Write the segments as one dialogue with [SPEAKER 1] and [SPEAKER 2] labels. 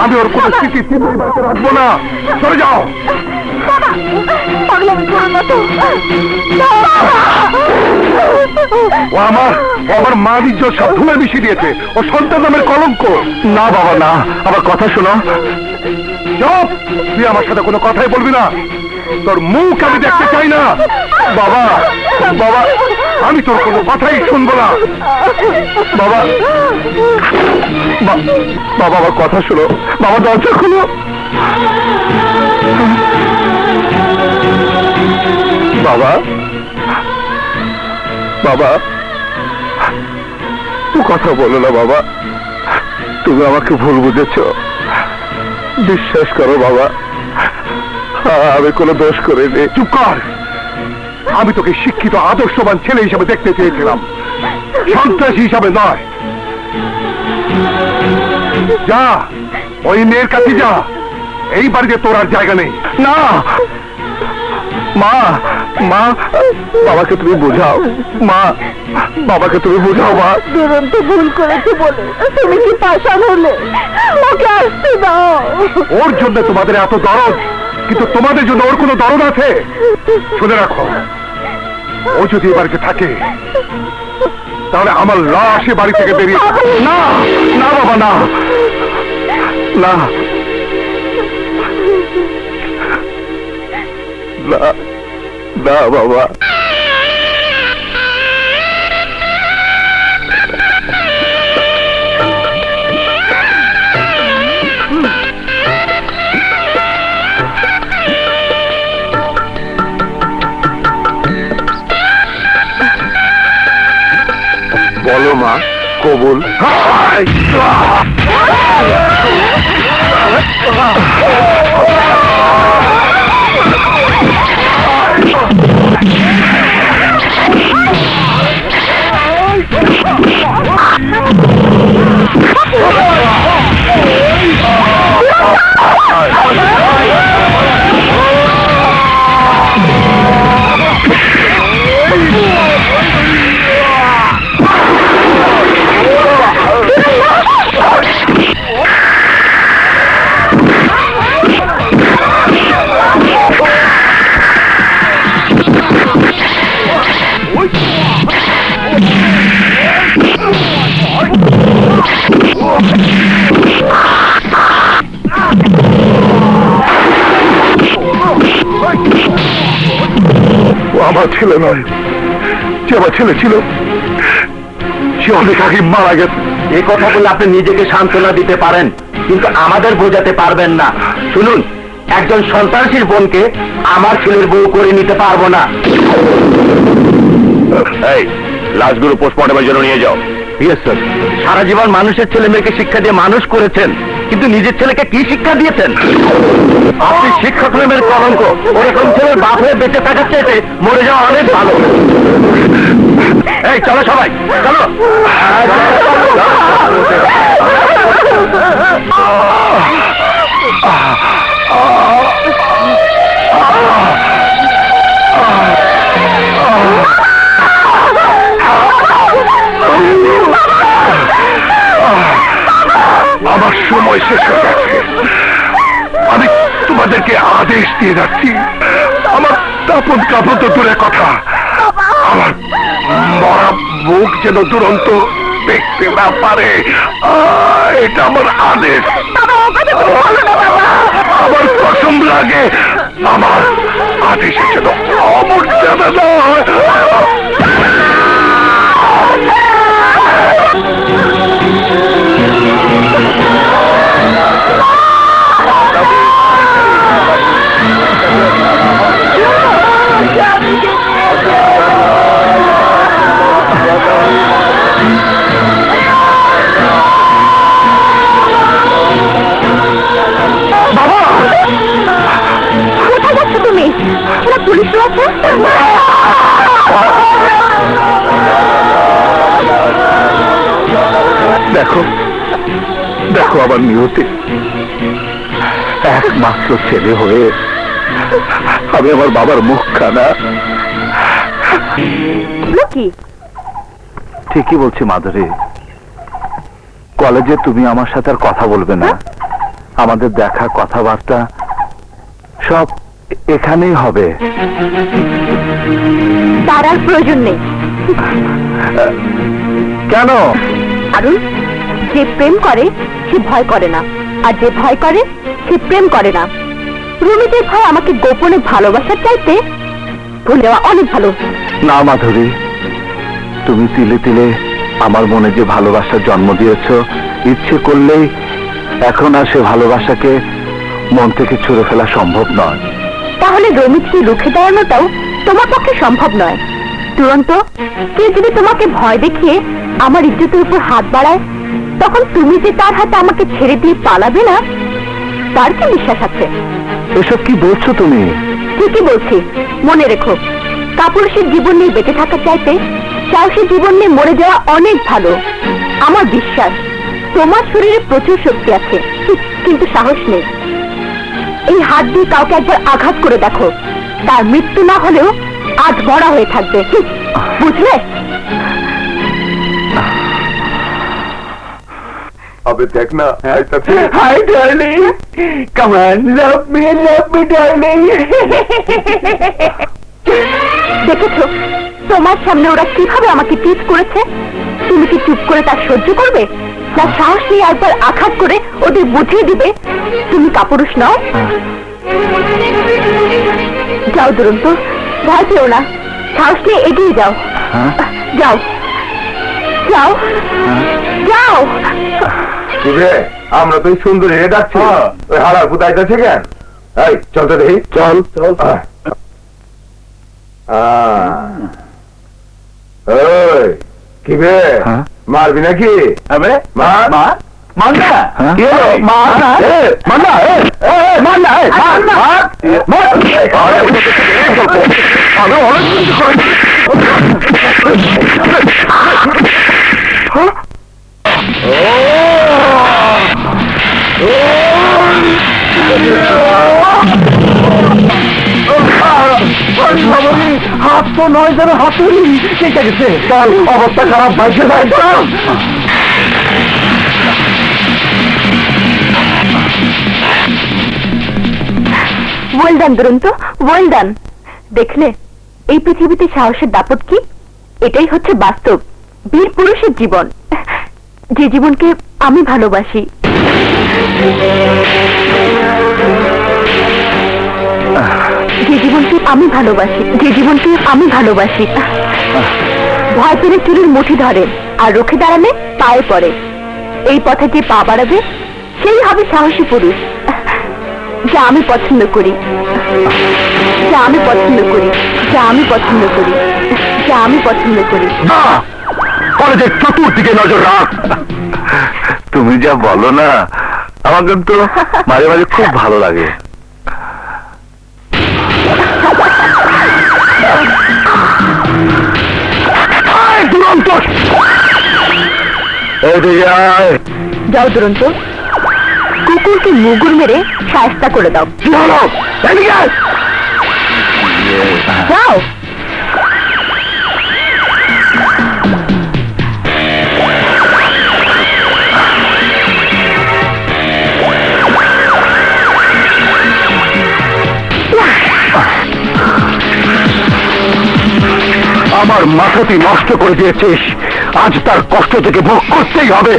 [SPEAKER 1] আমি ওর কোনো স্মৃতি রাখবো না। চলে যাও। ও আমার মার ইজ্জত সব ধুলে মিশিয়ে দিয়েছে। ও সন্তান নামের কলঙ্ক। না বাবা না, আমার কথা শোনো। চুপ, তুই আমার সাথে কোনো কথাই বলবি না। তোর মুখ আমি দেখতে চাই না। বাবা বাবা, আমি তোর কোনো কথাই শুনবো না। বাবা বাবা, আমার কথা শোনো। বাবা দরজা খুলো। বাবা বাবা, কথা বলো না বাবা। তুমি আমাকে ভুল বুঝেছ। বিশ্বাস করো বাবা, আমি কোনো দোষ করিনি। চুপ কর। আমি তোকে শিক্ষিত আদর্শবান ছেলে হিসাবে দেখতে চেয়েছিলাম, সন্ত্রাসী হিসাবে নয়। যা, ওই মেয়ের কাছে যা। এই বাড়িতে তোর আর জায়গা নেই। না মা, মা, বাবাকে তুমি বোঝাও। মা, বাবাকে তুমি বোঝাও। মা,
[SPEAKER 2] দুরন্ত ভুল করেছে বলে তুমি কি পাষাণ হলে? ওকে আসতে দাও।
[SPEAKER 1] ওর জন্য তোমাদের এত দরদ, কিন্তু তোমাদের জন্য ওর কোনো দরদ আছে? শুনে রাখো, ও যদি এ বাড়িতে থাকে তাহলে আমার লাশ এ বাড়ি থেকে বেরিয়ে। না না বাবা, না না না না বাবা। বলো মা, কবুল। আমার ছেলে নয়, যে আমার ছেলে ছিল সে অনেক আগে মারা গেছে।
[SPEAKER 3] এই কথা বলে আপনি নিজেকে সান্ত্বনা দিতে পারেন, কিন্তু আমাদের বোঝাতে পারবেন না। শুনুন, একজন সন্ত্রাসীর বোনকে আমার ছেলের বউ করে নিতে পারবো না।
[SPEAKER 1] এই লাশগুলো পোস্টমর্টমের জন্য নিয়ে যাও।
[SPEAKER 3] Yes sir. সারা জীবন মানুষের ছেলে মেয়েকে শিক্ষা দিয়ে মানুষ করেছেন, কিন্তু নিজের ছেলেকে কি শিক্ষা দিয়েছেন? আপনি শিক্ষক প্রেমের কলঙ্ক। ওরকম ছেলের বাপ হয়ে বেঁচে থাকার চাইতে মরে যাওয়া অনেক ভালো। এই চলো সবাই, চলো।
[SPEAKER 1] আমার সময় শেষ হয়ে গেছে। আমি তোমাদেরকে আদেশ দিয়ে যাচ্ছি, আমার দাপন কাপড় তো দূরের কথা, আমার মরা মুখ যেন দুরন্ত দেখতে না পারে। এটা আমার আদেশ। আমার কসম লাগে, আমার আদেশের জন্য অমর্যাদা না হয়।
[SPEAKER 2] পুলিশ আছে?
[SPEAKER 1] দেখো দেখো, আমার নিয়তি একমাত্র ছেলে হয়ে আমি আমার বাবার মুখখানা। ঠিকই বলছি মাধুরী, কলেজে তুমি আমার সাথে আর কথা বলবে না, আমাদের দেখা কথাবার্তা সব এখানেই হবে।
[SPEAKER 2] তার আর প্রয়োজন নেই।
[SPEAKER 1] কেন?
[SPEAKER 2] আরুল, যে প্রেম করে সে ভয় করে না, আর যে ভয় করে সে প্রেম করে না। রুমিতের ভয় আমাকে গোপনে ভালোবাসার চাইতে ভুলে যাওয়া অনেক ভালো।
[SPEAKER 1] না মাধুরী, তুমি তিলে তিলে আমার মনে যে ভালোবাসার জন্ম দিয়েছ, ইচ্ছে করলেই এখন আর সে ভালোবাসাকে মন থেকে ছুঁড়ে ফেলা সম্ভব নয়।
[SPEAKER 2] তাহলে রমিতকে রুখে দাঁড়ানোটাও তোমার পক্ষে সম্ভব নয়। তুরন্ত কে যদি তোমাকে ভয় দেখিয়ে আমার ইজ্জতের উপর হাত বাড়ায়, তখন তুমি যে তার হাতে আমাকে ছেড়ে দিয়ে পালাবে না, তার কি বিশ্বাস আছে?
[SPEAKER 1] এসব কি বলছো তুমি?
[SPEAKER 2] ঠিকই বলছি। মনে রেখো, কাপুরুষের জীবন নিয়ে বেঁচে থাকার চাইতে সাহসী জীবন নিয়ে মরে যাওয়া অনেক ভালো। আমার বিশ্বাস তোমার শরীরে প্রচুর শক্তি আছে, কিন্তু সাহস নেই। এই হাত দিয়ে কাউকে একবার আঘাত করে দেখো, তার মৃত্যু না হলেও আধ মরা হয়ে থাকবে, বুঝলে?
[SPEAKER 1] আবে দেখ না,
[SPEAKER 3] hi darling, come on, love me darling.
[SPEAKER 2] দেখেছো তোমার সামনে ওরা কিভাবে আমাকে টিচ করেছে? তুমি কি চুপ করে তা সহ্য করবে, না সাহস নিয়ে একবার আঘাত করে ওদের বুঝিয়ে দিবে তুমি কাপুরুষ নও? যাও দুরন্ত, ভয় পেও না, সাহস নিয়ে এগিয়ে যাও। যাও যাও যাও।
[SPEAKER 1] আমরা তো সুন্দর হে ডাকছি, ওই হারার পুতাইতেছে কেন? এই চল তো দেখি, চল চল। কি বে, মারবি নাকি? মার মার মার না, মার না, মার না, মার না, মার হাত তো নয়, যেন হাতুড়ি কেটে গেছে। চল, অবস্থা খারাপ, বাইকে যাই।
[SPEAKER 2] ওয়েল ডান দুরন্ত, ওয়েল ডান। দেখলে এই পৃথিবীতে সাহসের দাপট কি? এটাই হচ্ছে বাস্তব বীর পুরুষের জীবন, যে জীবনকে আমি ভালোবাসি। যে জীবনকে আমি ভালোবাসি, যে জীবনকে আমি ভালোবাসি। ভয় পেলে চুলের মুঠি ধরে, আর রুখে দাঁড়ালে পায়ে পড়ে। এই পথে যে পা বাড়াবে সেই হবে সাহসী পুরুষ। যা আমি পছন্দ করি, যা আমি পছন্দ করি, যা আমি পছন্দ করি, যা আমি পছন্দ করি।
[SPEAKER 1] কলেজের চতুর্দিকে নজর রাখ। তুমি যা বলো না, আমার কিন্তু মাঝে মাঝে খুব ভালো লাগে। দুরন্ত,
[SPEAKER 2] যাও দুরন্ত, কুকুরকে মুগুর মেরে শায়েস্তা করে দাও। যাও।
[SPEAKER 1] আমার মাথাটি নষ্ট করে দিয়েছিস, আজ তার কষ্ট থেকে ভোগ করতেই হবে।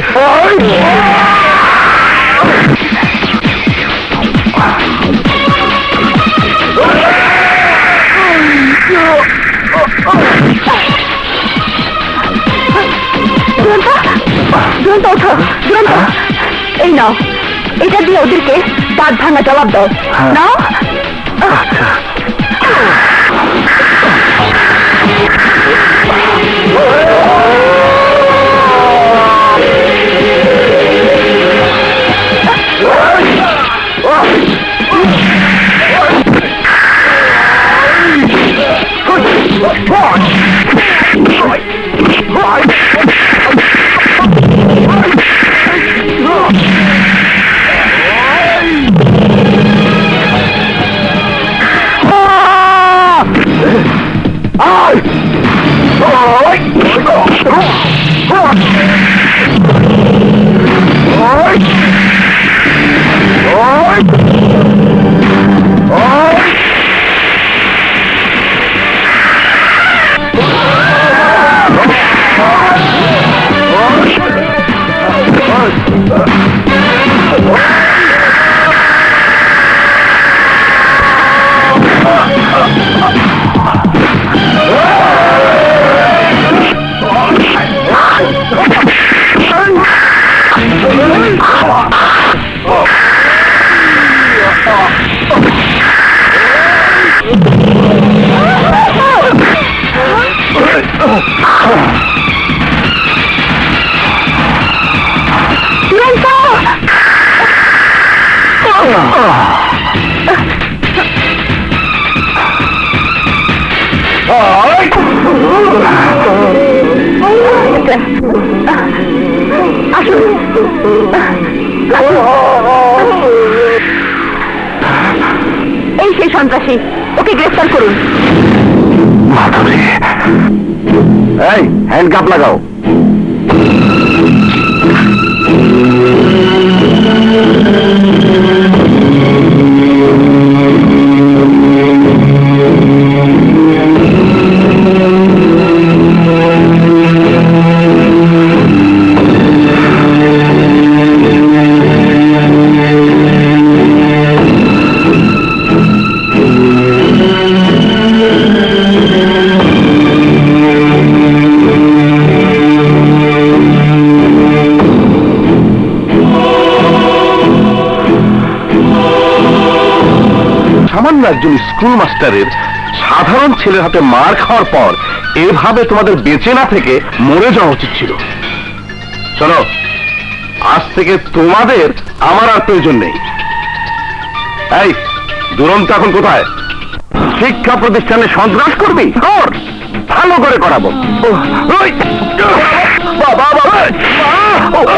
[SPEAKER 2] দুরন্ত ওঠো, দুরন্ত, এই নাও, এটা দিয়ে ওদেরকে দাঁত ভাঙা জবাব দাও। নাও। এই সেই সন্ত্রাসী, ওকে গ্রেফতার করুন।
[SPEAKER 1] মাধুরী,
[SPEAKER 3] এই হ্যান্ড কাপ লাগাও। সামান্য একজন স্কুল মাস্টারের সাধারণ ছেলের হাতে মার খাওয়ার পর এভাবে তোমাদের বেঁচে না থেকে মরে যাওয়া উচিত ছিল। শোনো, আজ থেকে তোমাদের আমার আর প্রয়োজন নেই। এই দুরন্ত এখন কোথায়? শিক্ষা প্রতিষ্ঠানে সন্ত্রাস করবি? কর, ভালো করে করাবো। ওই, বাবা, বাবা, বাবা,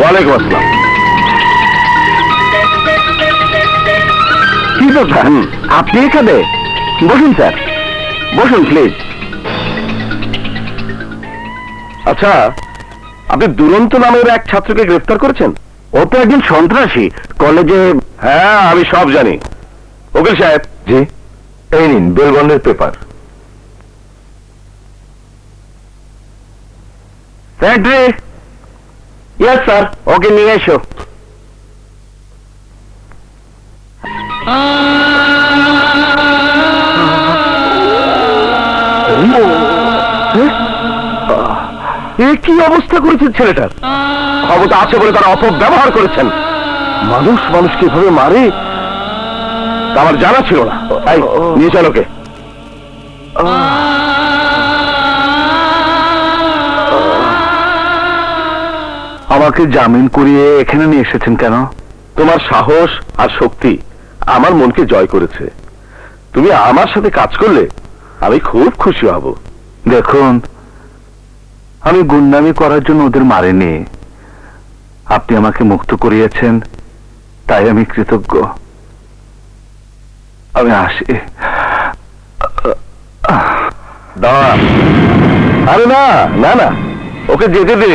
[SPEAKER 3] ওয়ালাইকুম আসসালাম। কি ব্যাপার, আপনি এখানে? বসুন স্যার, বসুন প্লিজ। আচ্ছা, আপনি দুরন্ত নামের এক ছাত্রকে গ্রেফতার করেছেন? ও তো একজন সন্ত্রাসী কলেজে। হ্যাঁ, আমি সব জানি। উকিল সাহেব। জি, এই নিন বেলবন্ডের পেপার। সেক্রেটারি। ইয়েস স্যার, ওকে নিয়ে এসো। কি অবস্থা করেছেন ছেলেটার? ক্ষমতা আছে বলে তারা অপব্যবহার করেছেন। মানুষ মানুষকে এভাবে মারে তা আমার জানা ছিল না। এই, নিয়ে চলো কে। আমাকে জামিন করিয়ে এখানে নিয়ে এসেছেন কেন? তোমার সাহস আর শক্তি আমার মনকে জয় করেছে। তুমি আমার সাথে কাজ করলে আমি খুব খুশি হব। দেখুন, আমি গুন্ডামি করার জন্য ওদের মারিনি। আপনি আমাকে মুক্ত করিয়েছেন, তাই আমি কৃতজ্ঞ। আমি আসি। দাঁড়া। আরে না না না, ওকে যেতে দে।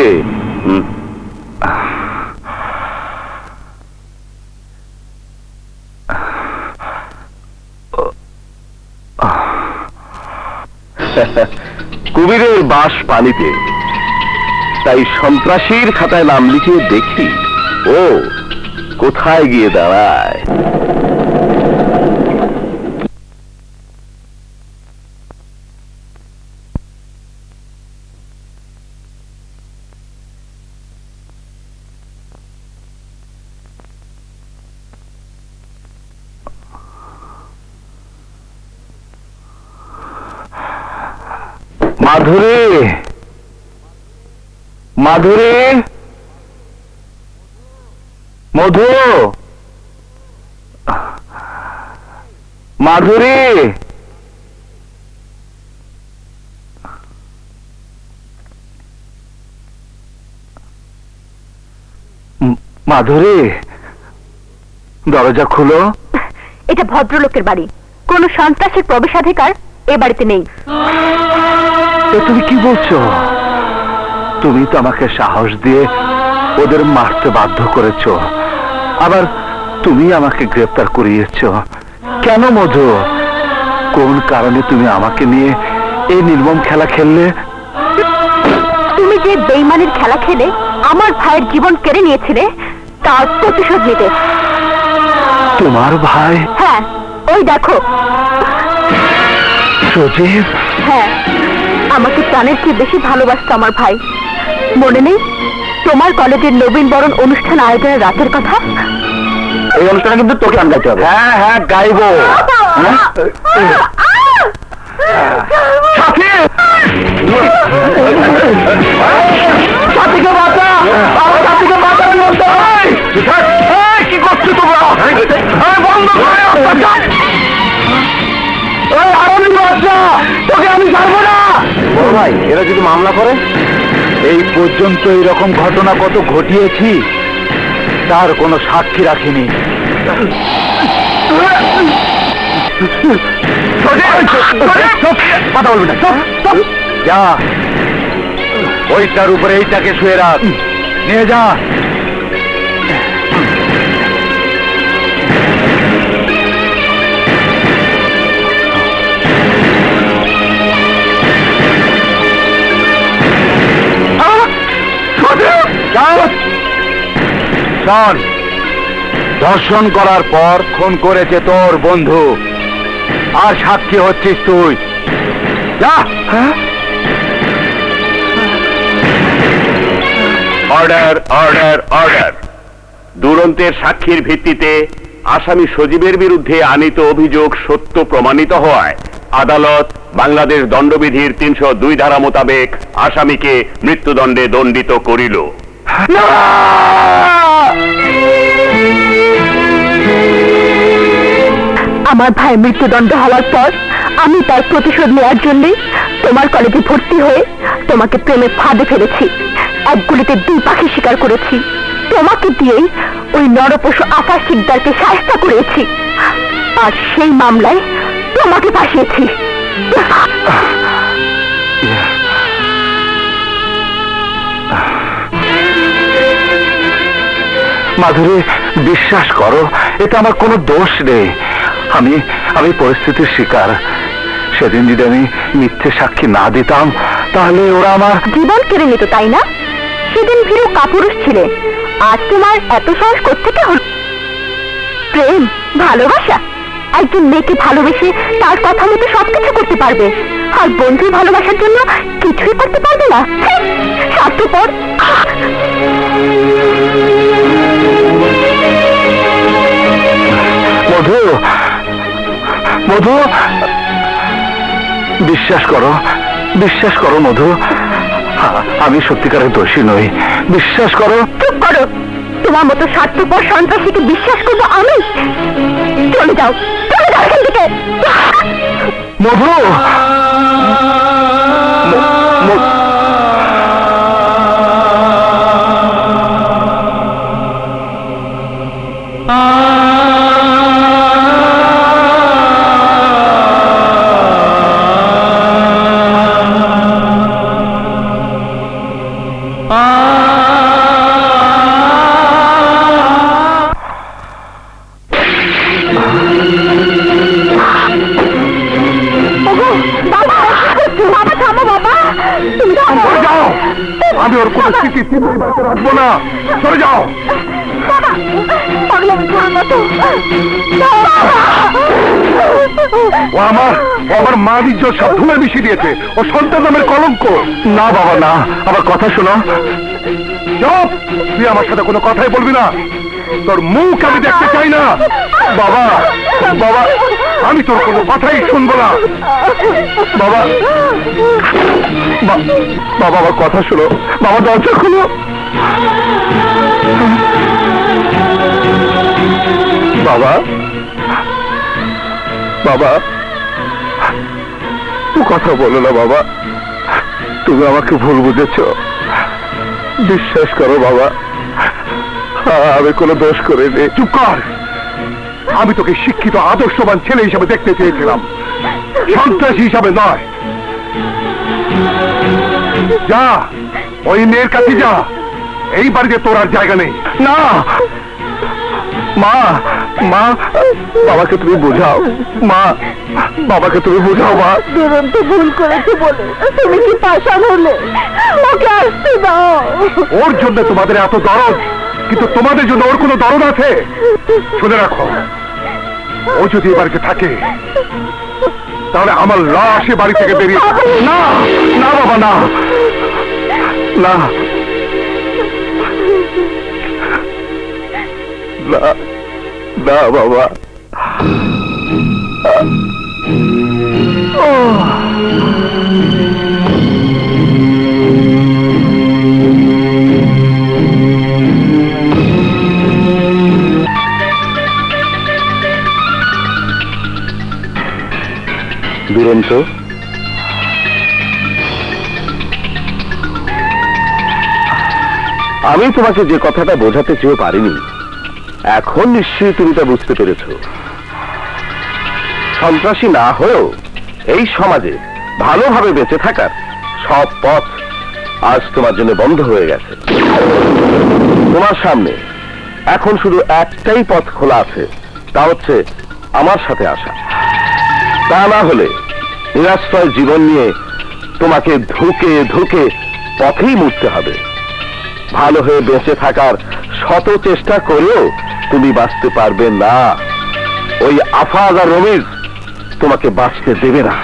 [SPEAKER 3] কুমিরের বাস পানিতে, তাই সন্ত্রাসীর খাতায় নাম লিখিয়ে দেখি ও কোথায় গিয়ে দাঁড়ায়। মাধুরী, মাধুরী, মধু, মাধুরী, মাধুরী, দরজা খুলো।
[SPEAKER 2] এটা ভদ্রলোকের বাড়ি, কোনো সন্ত্রাসের প্রবেশাধিকার এ বাড়িতে নেই।
[SPEAKER 1] তুমি কি বলছো? তুমি তো আমাকে সাহস দিয়ে ওদের মারতে বাধ্য করেছো, আবার তুমি আমাকে গ্রেফতার করিয়েছ। কেন মধু? কোন কারণে তুমি আমাকে নিয়ে এই নির্মম খেলা খেললে?
[SPEAKER 2] তুমি যে বেঈমানের খেলা খেলে আমার ভাইয়ের জীবন কেড়ে নিয়েছিলে, তার প্রতিশোধ নিতে।
[SPEAKER 1] তোমার ভাই?
[SPEAKER 2] হ্যাঁ, ওই দেখো।
[SPEAKER 1] সজীব?
[SPEAKER 2] হ্যাঁ, আমাকে প্রাণের চেয়ে বেশি ভালোবাসতো আমার ভাই। মনে নেই তোমার কলেজের নবীন বরণ অনুষ্ঠান আয়োজনের রাতের কথা?
[SPEAKER 3] এই অনুষ্ঠানে কিন্তু তোকে গান গাইতে হবে। হ্যাঁ হ্যাঁ, গাইবো। সাথী! যাস না, তোকে আমি ছাড়বো না। বড় ভাই, এরা যদি মামলা করে? এই পর্যন্ত এরকম ঘটনা কত ঘটিয়েছি, তার কোনো সাক্ষী রাখিনি। কথা বলবি না, যা ওইটার উপরে এইটাকে শুয়ে রাখ, নিয়ে যা। শোন, ধর্ষণ করার পর খুন করেছে তোর বন্ধু, আর সাক্ষী হচ্ছিস তুই। যা।
[SPEAKER 1] Order, order, order. দুরন্তের সাক্ষীর ভিত্তিতে আসামি সজীবের বিরুদ্ধে আনীত অভিযোগ সত্য প্রমাণিত হওয়ায় আদালত বাংলাদেশ দণ্ডবিধির 302 ধারা মোতাবেক আসামিকে মৃত্যুদণ্ডে দণ্ডিত করিল।
[SPEAKER 2] আমার ভাই মৃত্যুদণ্ড হওয়ার পর আমি তার প্রতিশোধ নেওয়ার জন্য তোমার কলেজে ভর্তি হয়ে তোমাকে প্রেমে ফাঁদে ফেলেছি। এক গুলিতে 2 পাখি শিকার করেছি। তোমাকে দিয়েই ওই নরপশু আকাশ শিকদারকে শায়েস্তা করেছি, আর সেই মামলায় তোমাকে ফাঁসিয়েছি।
[SPEAKER 3] মাধুরী, বিশ্বাস করো, এটা আমার কোনো দোষ নেই। আমি পরিস্থিতির শিকার। সেদিন যদি আমি মিথ্যে সাক্ষী না দিতাম, তাহলে ওরা আমার
[SPEAKER 2] জীবন কেড়ে নিত, তাই না? সেদিন ভীরু কাপুরুষ ছিলে, আজ তোমার এত সাহস কোত্থেকে হল? প্রেম, ভালোবাসা। একজন মেয়েকে ভালোবেসে তার কথা মতো সবকিছু করতে পারবে, আর বন্ধুর ভালোবাসার জন্য কিছুই করতে পারবে না। স্বার্থপর।
[SPEAKER 3] মধু, মধু, বিশ্বাস করো, বিশ্বাস করো মধু, আমি সত্যিকারের দোষী নই। বিশ্বাস করো।
[SPEAKER 2] চুপ করো। তোমার মতো স্বার্থপর সন্ত্রাসীকে বিশ্বাস করবো আমি? চলে যাও, চলে যাও এখান থেকে।
[SPEAKER 3] মধু, আমি ওর কোনো স্মৃতি রাখবো না। চলে যাও। ও আমার মা ইজ্জত সব ধুলে মিশিয়ে দিয়েছে। ও সন্তান নামের কলঙ্ক। না বাবা, না, আমার কথা শোনো। চুপ, তুই আমার সাথে কোনো কথাই বলবি না। তোর মুখ আমি দেখতে চাই না। বাবা, বাবা, আমি তোর কোনো কথাই শুনবো না। বাবা, বাবা, আমার কথা শোনো। বাবা, দরজা খুলো। বাবা, বাবা, কথা বলো না বাবা। তুমি আমাকে ভুল বুঝেছ। বিশ্বাস করো বাবা, আমি কোনো দোষ করিনি। চুপ কর। আমি তোকে শিক্ষিত আদর্শবান ছেলে হিসাবে দেখতে চেয়েছিলাম, সন্ত্রাসী হিসাবে নয়। যা, ওই মেয়ের কাছে যা। এই বাড়িতে তোর আর জায়গা নেই। না মা, মা, বাবাকে তুমি বোঝাও। মা, বাবাকে তুমি বোঝাও। মা,
[SPEAKER 2] দুরন্ত ভুল করেছে বলে তুমি কি পাশান হলে? ওকে আসতে দাও।
[SPEAKER 1] ওর জন্য তোমাদের এত দরদ, কিন্তু তোমাদের জন্য ওর কোনো দরদ আছে? শুনে রাখো, ও যদি এ বাড়িতে থাকে, তাহলে আমার লাশ এ বাড়ি থেকে বেরিয়ে। না, না বাবা, না, না, না, না বাবা।
[SPEAKER 3] বলুন তো? আমি তোমাকে যে কথাটা বোঝাতে চেয়ে পারিনি, এখন নিশ্চয়ই তুমি তা বুঝতে পেরেছ। সন্ত্রাসী না হয়েও এই সমাজে ভালোভাবে বেঁচে থাকার সব পথ আজ তোমার জন্য বন্ধ হয়ে গেছে। তোমার সামনে এখন শুধু একটাই পথ খোলা আছে, তা হচ্ছে আমার সাথে আসা। তা না হলে নিরাশ্রয় জীবন নিয়ে তোমাকে ধুকে ধুকে পথেই মুছতে হবে। ভালো হয়ে বেঁচে থাকার শত চেষ্টা করেও তুমি বাঁচতে পারবে না। ওই আফাজ আর রমিজ তোমাকে বাঁচতে দেবে না।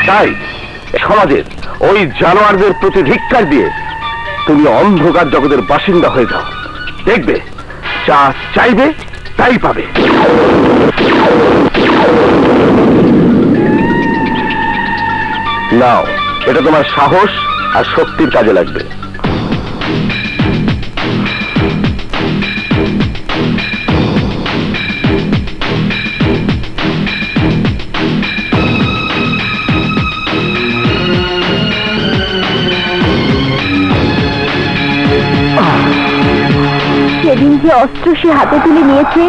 [SPEAKER 3] তাই সমাজের ওই জানোয়ারদের প্রতি ধিক্কার দিয়ে তুমি অন্ধকার জগতের বাসিন্দা হয়ে যাও। দেখবে যা চাইবে তাই পাবে। নাও, এটা তোমার সাহস আর শক্তির কাজে লাগবে।
[SPEAKER 2] সেদিন যে অস্ত্র সে হাতে তুলে নিয়েছে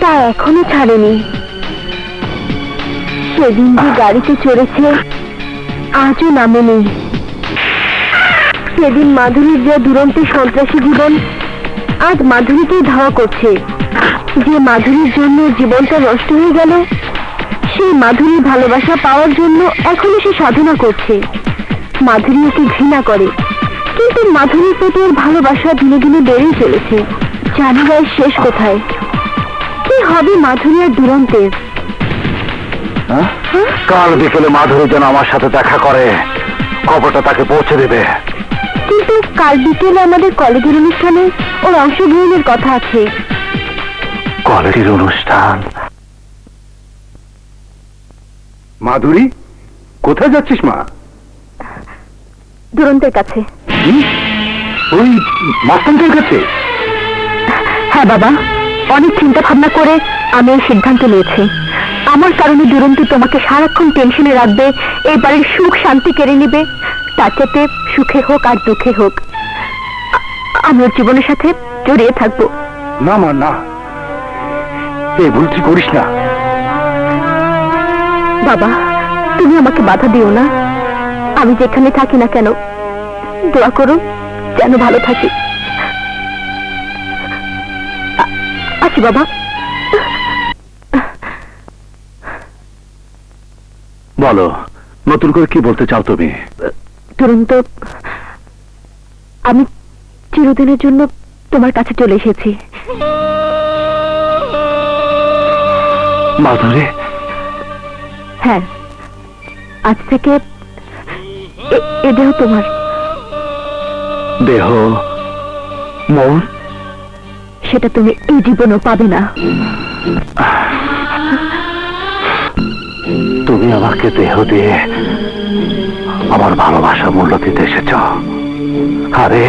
[SPEAKER 2] তা এখনো ছাড়েনি। সেদিন যে গাড়িতে চড়েছে আজও নামেনি। সেদিন মাধুরীর যে দুরন্ত সন্ত্রাসী জীবন আজ মাধুরীকেই ধাওয়া করছে। যে মাধুরীর জন্য জীবনটা নষ্ট হয়ে গেল, সেই মাধুরীর ভালোবাসা পাওয়ার জন্য এখনো সে সাধনা করছে। মাধুরী ওকে ঘৃণা করে, কিন্তু মাধুরীর প্রতি ওর ভালোবাসা দিনে দিনে বেড়েই চলেছে। জানি না এর শেষ কোথায়, কি হবে মাধুরী আর দুরন্তের।
[SPEAKER 3] কাল বিকেলে মাধুরী যেন আমার সাথে দেখা করে, খবরটা তাকে পৌঁছে দেবে।
[SPEAKER 2] কিন্তু কাল বিকেলে আমাদের কলেজের অনুষ্ঠানে ওর অংশগ্রহণের কথা আছে।
[SPEAKER 3] কলেজের অনুষ্ঠান?
[SPEAKER 1] মাধুরী, কোথায় যাচ্ছিস মা?
[SPEAKER 2] দুরন্তের কাছে।
[SPEAKER 1] ওই মাস্টারের কাছে?
[SPEAKER 2] হ্যাঁ বাবা, অনেক চিন্তা ভাবনা করে আমি এই সিদ্ধান্ত নিয়েছি। আমার কারণে দুরন্ত তোমাকে সারাক্ষণ টেনশনে রাখবে, এই বাড়ির সুখ শান্তি কেড়ে নেবে। তার চাইতে সুখে হোক আর দুঃখে হোক আমি ওর জীবনের সাথে জড়িয়ে থাকবো।
[SPEAKER 1] না মা, না, এই ভুলটি করিস না।
[SPEAKER 2] বাবা, তুমি আমাকে বাধা দিও না। আমি যেখানে থাকি না কেন দোয়া করো যেন ভালো থাকি। আচ্ছা বাবা।
[SPEAKER 3] বলো, নতুন করে কি বলতে চাও তুমি?
[SPEAKER 2] তুরন্ত আমি চিরদিনের জন্য তোমার কাছে চলে এসেছি।
[SPEAKER 3] মাধুরী?
[SPEAKER 2] হ্যাঁ, আজ থেকে এ দেহ তোমার।
[SPEAKER 3] দেহ, মন?
[SPEAKER 2] সেটা তুমি এই জীবনও পাবে না।
[SPEAKER 3] তুমি আমাকে দেহ দিয়ে আমার ভালোবাসা মূল্য দিতে এসেছ। আরে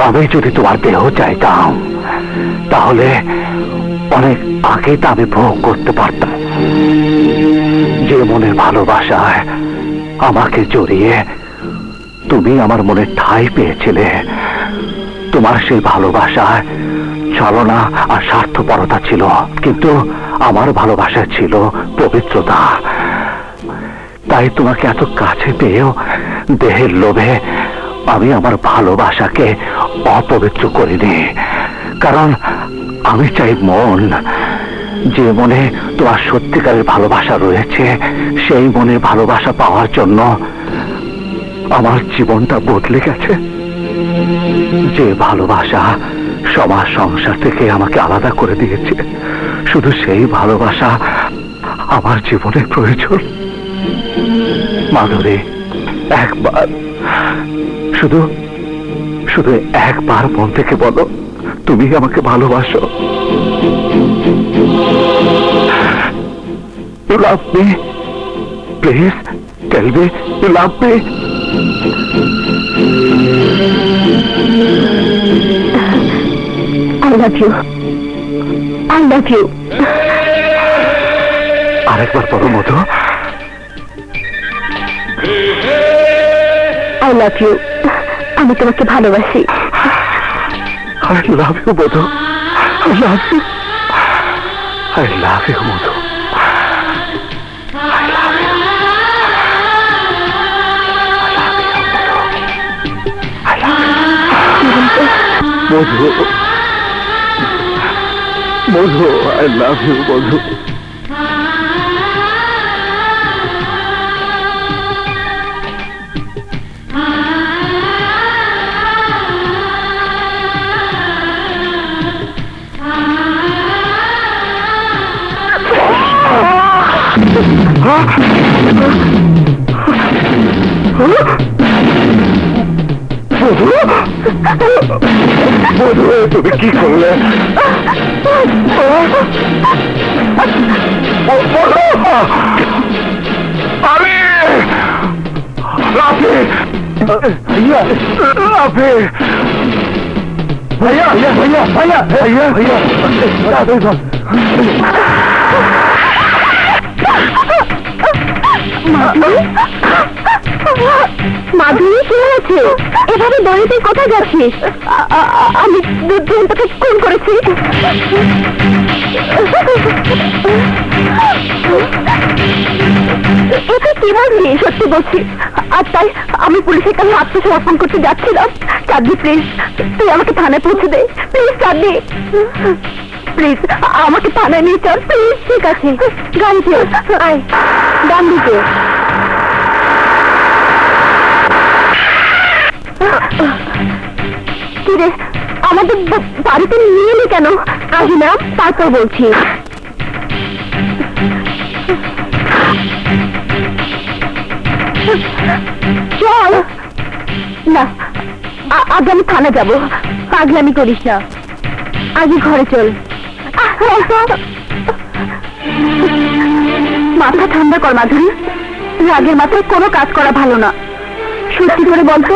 [SPEAKER 3] আমি যদি তোমার দেহ চাইতাম তাহলে অনেক আগে তা আমি ভোগ করতে পারতাম। যে মনের ভালোবাসায় আমাকে জড়িয়ে তুমি আমার মনে ঠাঁই পেয়েছিলে, তোমার সেই ভালোবাসায় ছলনা আর স্বার্থপরতা ছিল, কিন্তু আমার ভালোবাসা ছিল পবিত্রতা। তাই তোমাকে এত কাছে পেয়েও দেহের লোভে আমি আমার ভালোবাসাকে অপবিত্র করিনি। কারণ আমি চাই মন, যে মনে তোমার সত্যিকারের ভালোবাসা রয়েছে, সেই মনের ভালোবাসা পাওয়ার জন্য আমার জীবনটা বদলে গেছে। যে ভালোবাসা সমাজ সংসার থেকে আমাকে আলাদা করে দিয়েছে, শুধু সেই ভালোবাসা আমার জীবনের প্রয়োজন। মাধুরী, একবার, শুধু শুধু একবার মন থেকে বলো তুমি আমাকে ভালোবাসো। You love me? Please tell me you love me.
[SPEAKER 2] I love you. I love you.
[SPEAKER 1] আরেকবার বলো মধু।
[SPEAKER 2] I love you. আমি তোমাকে ভালোবাসি।
[SPEAKER 1] I love you, Madhu. I love you. I love you, Madhu. I love you. I love you, Madhu. Madhu, I love you, মধু। মধু, তুমি কি করলে? আমি রাফি, ভাইয়া রাফি, ভাইয়া ভাইয়া ভাইয়া ভাইয়া ভাইয়া ভাইয়া
[SPEAKER 2] মাধুরী, কি হয়েছে? এভাবে দড়িতে কোথায় যাচ্ছিস? আমি তোকে খুন করেছি। এটা কি বললি? সত্যি বলছি। আর তাই আমি পুলিশের কাছে আত্মসমর্পণ করতে যাচ্ছিলাম। চাঁদনি, প্লিজ তুই আমাকে থানায় পৌঁছে দে। প্লিজ চাঁদনি, প্লিজ আমাকে থানায় নিয়ে চল প্লিজ। ঠিক আছে, গাড়িতে আয়, ডান দিকে। কিরে, আমাদের বাড়িতে নিয়ে এলি কেন? আগে না, তারপর বলছি। চল না, আগে আমি থানা যাবো। পাগলামি করিস না, আগে ঘরে চল। মাথা ঠান্ডা কর মাধুরী, রাগের মাথায় কোনো কাজ করা ভালো না। সত্যি করে বলতো,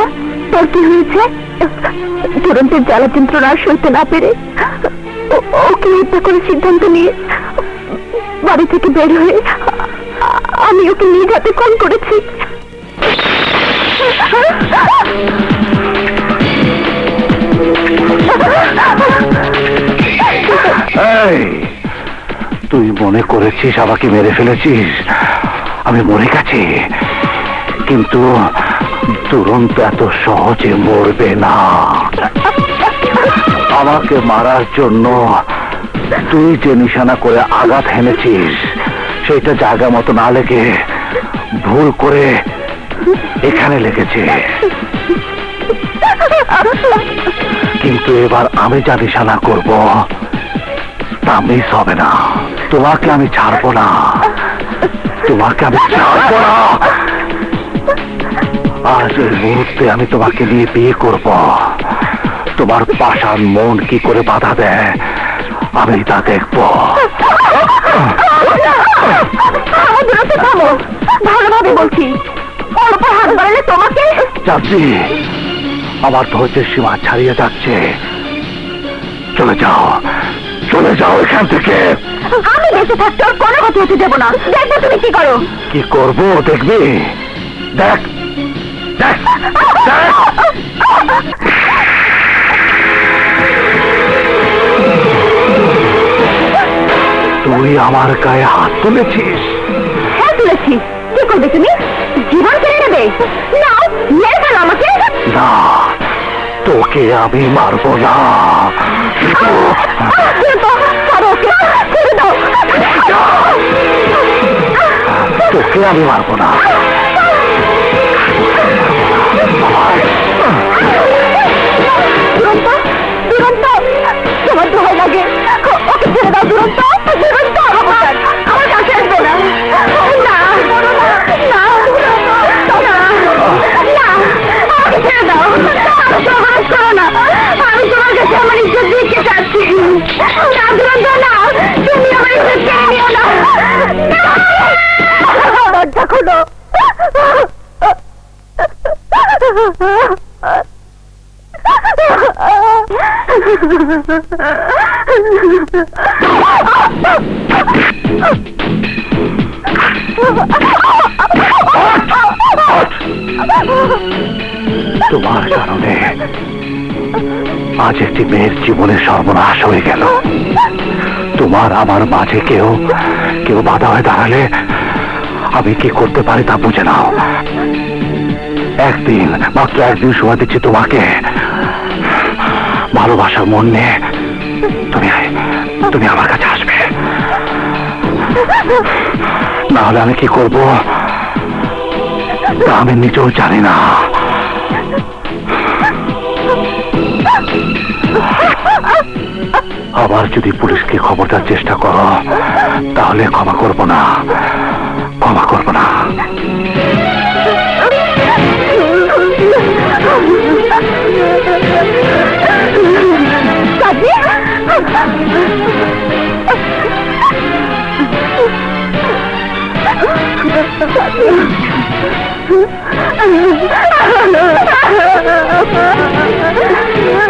[SPEAKER 2] তোর কি হয়েছে? দুরন্তের জ্বালা যন্ত্রণা সইতে না পেরে ওকে হত্যা করে সিদ্ধান্ত নিয়ে বাড়ি থেকে বের হয়ে আমি ওকে নিয়ে যাতে ফোন করেছি।
[SPEAKER 1] এই, তুই মনে করেছিস আমাকে মেরে ফেলেছিস? আমি মরে গেছি, কিন্তু দুরন্ত এত সহজে মরবে না। আমাকে মারার জন্য তুই যে নিশানা করে আঘাত হেনেছিস, সেটা জায়গা মতো না লেগে ভুল করে এখানে লেগেছে। কিন্তু এবার আমি যা নিশানা করব তা মিস হবে না। তোমাকে আমি ছাড়বো না, তোমাকে আমি ছাড়বো না। আজ এই মুহূর্তে আমি তোমাকে নিয়ে বিয়ে করব। তোমার পাষাণ মন কি করে বাধা দেয় আমি তা দেখবো।
[SPEAKER 2] ভালোভাবে বলছি, ওর উপর হাত বাড়ালে তোমাকে।
[SPEAKER 1] চাচি, আমার ধৈর্যের সীমা ছাড়িয়ে যাচ্ছে। চলে যাও, চলে যাও এখান থেকে।
[SPEAKER 2] আমি বেঁচে থাকতে ওর কোনো কথা হতে দেবো না। দেখবো তুমি কি করো।
[SPEAKER 1] কি করবো দেখবি? দেখ দেখ দেখ। তুই আমার গায়ে হাত তুলেছিস।
[SPEAKER 2] হ্যাঁ তুলেছি। কি করবে তুমি? জীবন কেড়ে নেবে? না, মেরে ফেলো আমাকে।
[SPEAKER 1] না, তোকে আমি মারবো না। তোকে আমি মারবো না।
[SPEAKER 2] দুরন্ত, দুরন্ত, তোমার দোহাই লাগে, ওকে ছেড়ে দাও। দুরন্ত, দুরন্ত, আমার কাছে আসবে না। না, না, না, আমাকে ছেড়ে দাও। সহজ করো না, আমি তোমার কাছে আমার ইজ্জত দিতে চাচ্ছি। না দুরন্ত, না, তুমি আমার ইজ্জত কেড়ে নিও না। দরজা খোলো।
[SPEAKER 1] তোমার কারণে আজ একটি মেয়ের জীবনে সর্বনাশ হয়ে গেল। তোমার আমার মাঝে কেউ কেউ বাধা হয়ে দাঁড়ালে আমি কি করতে পারি তা বুঝে নাও। একদিন, মাত্র একদিন সময় দিচ্ছি তোমাকে। ভালোবাসার মন নিয়ে তুমি আমার কাছে আসবে, না হলে আমি কি করব তা আমি নিজেও জানি না। আবার যদি পুলিশকে খবর দেওয়ার চেষ্টা করো তাহলে ক্ষমা করব না, ক্ষমা করব না।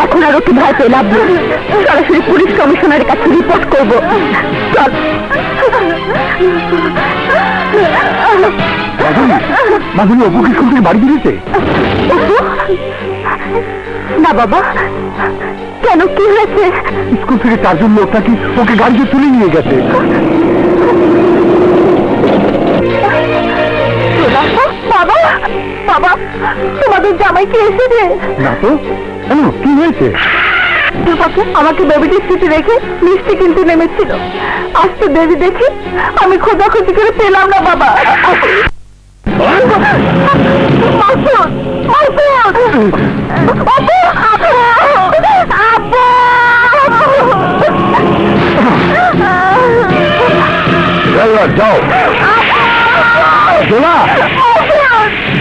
[SPEAKER 2] এখন আর ওকে ভয় পেয়ে লাভ নেই, সরাসরি পুলিশ কমিশনারের কাছে রিপোর্ট করব। চল।
[SPEAKER 1] মাধুরী, অপু কি স্কুল থেকে বাড়ি ফিরেছে?
[SPEAKER 2] না বাবা, কেন, কি হয়েছে?
[SPEAKER 1] স্কুল থেকে 4 জন লোক নাকি ওকে গাড়িতে তুলে নিয়ে গেছে।
[SPEAKER 2] বাবা, বাবা, তোমাদের জামাই কি এসেছে?
[SPEAKER 1] না তো, কেন, কি হয়েছে?
[SPEAKER 2] আমাকে বেবিটির সিটে রেখে মিষ্টি কিনতে নেমেছিল। আজ তো বেবি দেখি আমি খোঁজাখুঁজি করে পেলাম না বাবা। মাসুদ, মাসুদ, আপু, আপু,
[SPEAKER 1] যাও জোলা,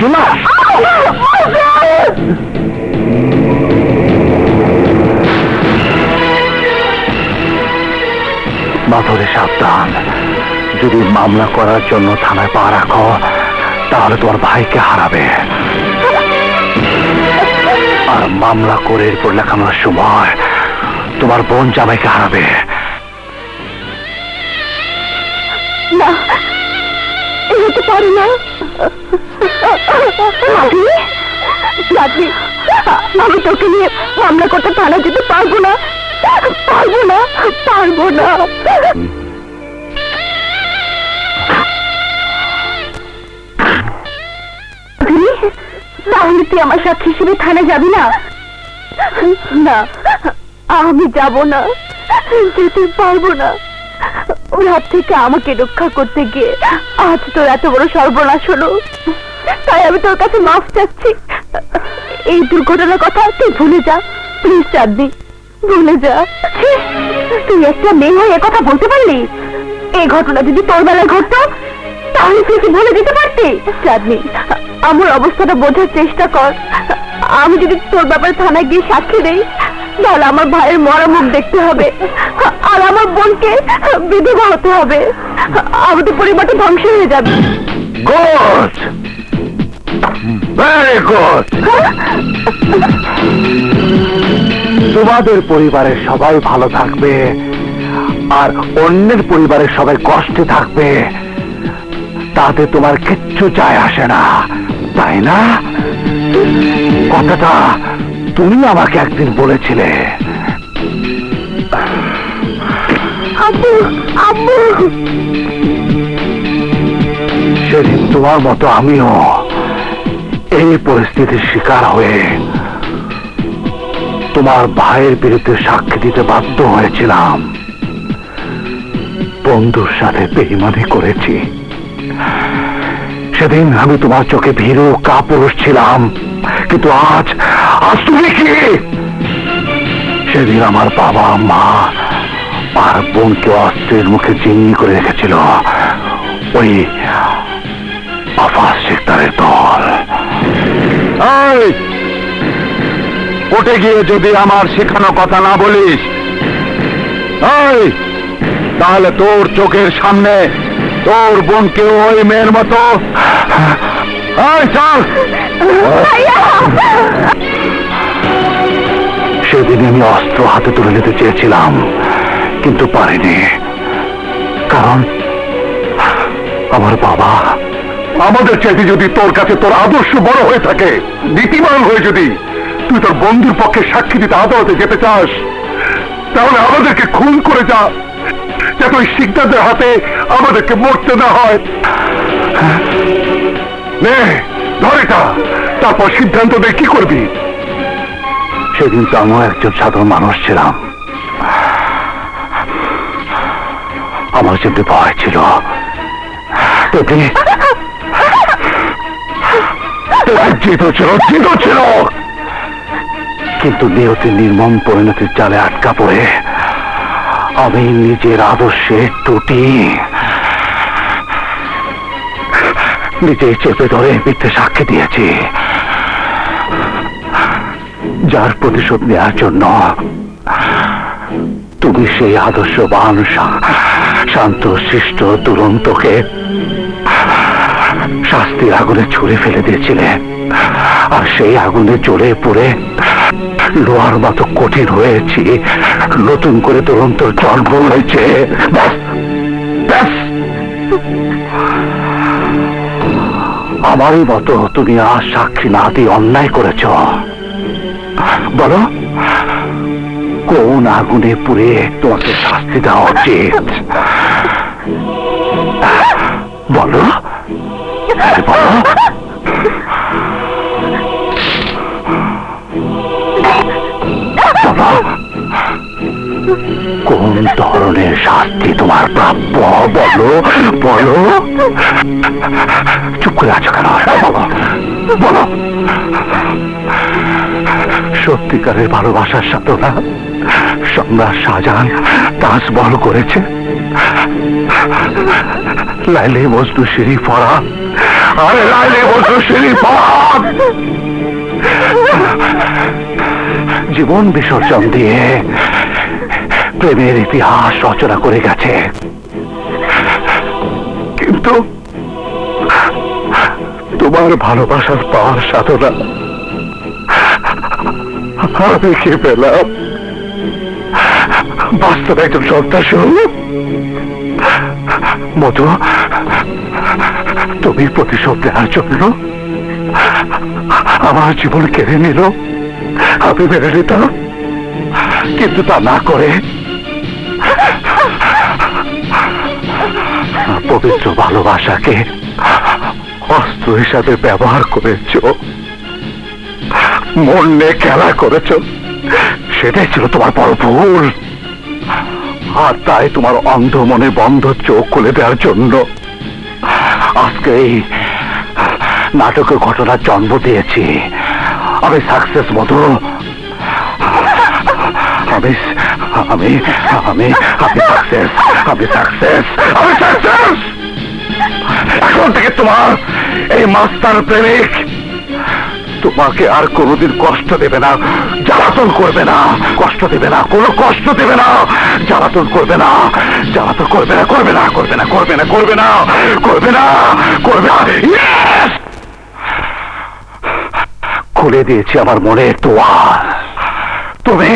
[SPEAKER 1] জোলা। মাথরে সাবধান, যদি মামলা করার জন্য থানায় পা রাখো তাহলে তোমার ভাইকে হারাবে, আর মামলা করে এরপর লেখানোর সময় তোমার বোন জামাইকে হারাবে।
[SPEAKER 2] না, এই হতে পারে না। আমি তোকে নিয়ে মামলা করতে থানা যেতে পারবো না, পারবো না, পারবো না। তাহলে তুই আমার সাথী হিসেবে থানা যাবি না? না, আমি যাব না, যেতে পারবো না। ওর হাত থেকে আমাকে রক্ষা করতে গিয়ে আজ তোর এত বড় সর্বনাশ হলো, তাই আমি তোর কাছে মাফ চাচ্ছি। এই দুর্ঘটনার কথা তুই ভুলে যা, প্লিজ চাঁদনি, ভুলে যা। তুই একটা মেয়ে হয়ে কথা বলতে পারলি? এই ঘটনা যদি তোর বেলায় ঘটতো তাহলে তুই কি ভুলে দিতে পারতি? চাঁদনি, আমার অবস্থাটা বোঝার চেষ্টা কর। আমি যদি তোর ব্যাপারে থানায় গিয়ে সাক্ষী দেই তাহলে আমার ভাইয়ের মরা মুখ দেখতে হবে, আর আমার বোনকে বিধবা হতে হবে। আমাদের পরিবারটা ধ্বংস হয়ে যাবে।
[SPEAKER 1] Good, very good. তোমাদের পরিবারের সবাই ভালো থাকবে আর অন্যের পরিবারের সবাই কষ্টে থাকবে, তাতে তোমার কিচ্ছু যায় আসে না, তাই না? কথাটা তুমি আমাকে একদিন বলেছিলে।
[SPEAKER 2] আব্বু, আব্বু,
[SPEAKER 1] সেদিন তোমার মতো আমিও এই পরিস্থিতির শিকার হয়ে তোমার ভাইয়ের বিরুদ্ধে সাক্ষী দিতে বাধ্য হয়েছিলাম। বন্ধুর সাথে বেঈমানি করেছি। সেদিন আমি তোমার চোখে ভীরু কাপুরুষ ছিলাম, কিন্তু আজ আজ তুমি কি? সেদিন আমার বাবা, মা আর বোনকে অস্ত্রের মুখে জিম্মি করে রেখেছিল ওই আফাজ শিকদারের দল। কোর্টে গিয়ে যদি আমার শেখানো কথা না বলিস তাহলে তোর চোখের সামনে তোর বোনকে ওই মেয়ের মতো চল। সেদিন আমি অস্ত্র হাতে তুলে নিতে চেয়েছিলাম, কিন্তু পারিনি, কারণ আমার বাবা আমাদের চাইতে যদি তোর কাছে তোর আদর্শ বড় হয়ে থাকে, নীতিমান হয়ে যদি তুই তোর বন্ধুর পক্ষে সাক্ষী দিতে আদালতে যেতে চাস, তাহলে আমাদেরকে খুন করে যা, যাতে ওই শিকদারদের হাতে আমাদেরকে মরতে না হয়। নে ধর এটা, তারপর সিদ্ধান্ত দে কি করবি।
[SPEAKER 3] সেদিন তো আমিও একজন সাধারণ মানুষ ছিলাম, আমার যেমনি ভয় ছিল তেমনি জিতও ছিল, কিন্তু নিয়তির নির্মম পরিণতির জালে আটকা পড়ে আমি নিজের আদর্শে ত্রুটি নিজেই চেপে ধরে মিথ্যে সাক্ষী দিয়েছি, যার প্রতিশোধ নেওয়ার জন্য তুমি সেই আদর্শবান শান্ত শিষ্ট দুরন্তকে শাস্তির আগুনে ছুঁড়ে ফেলে দিয়েছিলে, আর সেই আগুনে জ্বলে পড়ে লোহার মতো কঠিন হয়েছি, নতুন করে দুরন্ত জন্ম হয়েছে। আমারই মতো তুমি আর সাক্ষী না দিয়ে অন্যায় করেছ। বলো কোন আগুনে পুড়ে তোমাকে শাস্তি দেওয়া উচিত? বলো বলো। বলো কোন ধরনের শাস্তি তোমার প্রাপ্য? বলো বলো। চুপ করে আছো কেন? বলো বলো। সত্যিকারের ভালোবাসার সাধনা সম্রাট শাহজাহান তাজমহল করেছে, লাইলে মজনু শরীফ পড়া, আরে লাইলে মজনু শরীফ পড়া জীবন বিসর্জন দিয়ে প্রেমের ইতিহাস রচনা করে গেছে, কিন্তু তোমার ভালোবাসার পাওয়ার সাধনা আমি কি পেলাম? বাস্তবে একজন সন্ত্রাসী। মধু, তুমি প্রতিশোধ নেওয়ার জন্য আমার জীবন কেড়ে নিল, আমি মেনে নিতাম, কিন্তু তা না করে পবিত্র ভালোবাসাকে অস্ত্র হিসাবে ব্যবহার করেছ, মন নিয়ে খেলা করেছ। সেটাই ছিল তোমার বড় ভুল, আর তাই তোমার অন্ধ মনে বন্ধ চোখ খুলে দেওয়ার জন্য আজকে এই নাটকের ঘটনার জন্ম দিয়েছি। আমি সাকসেস মধু, আমি আমি আমি আমি সাকসেস, আমি সাকসেস, আমি সাকসেস। এখন থেকে তোমার এই মাস্টার প্রেমিক তোমাকে আর কোনোদিন কষ্ট দেবে না, জ্বালাতন করবে না, কষ্ট দেবে না, কোনো কষ্ট দেবে না, জ্বালাতন করবে না, জ্বালাতন করবে না, করবে না, করবে না, করবে না, করবে না, করবে না, করবে না। খুলে দিয়েছি আমার মনের তোয়ার, তুমি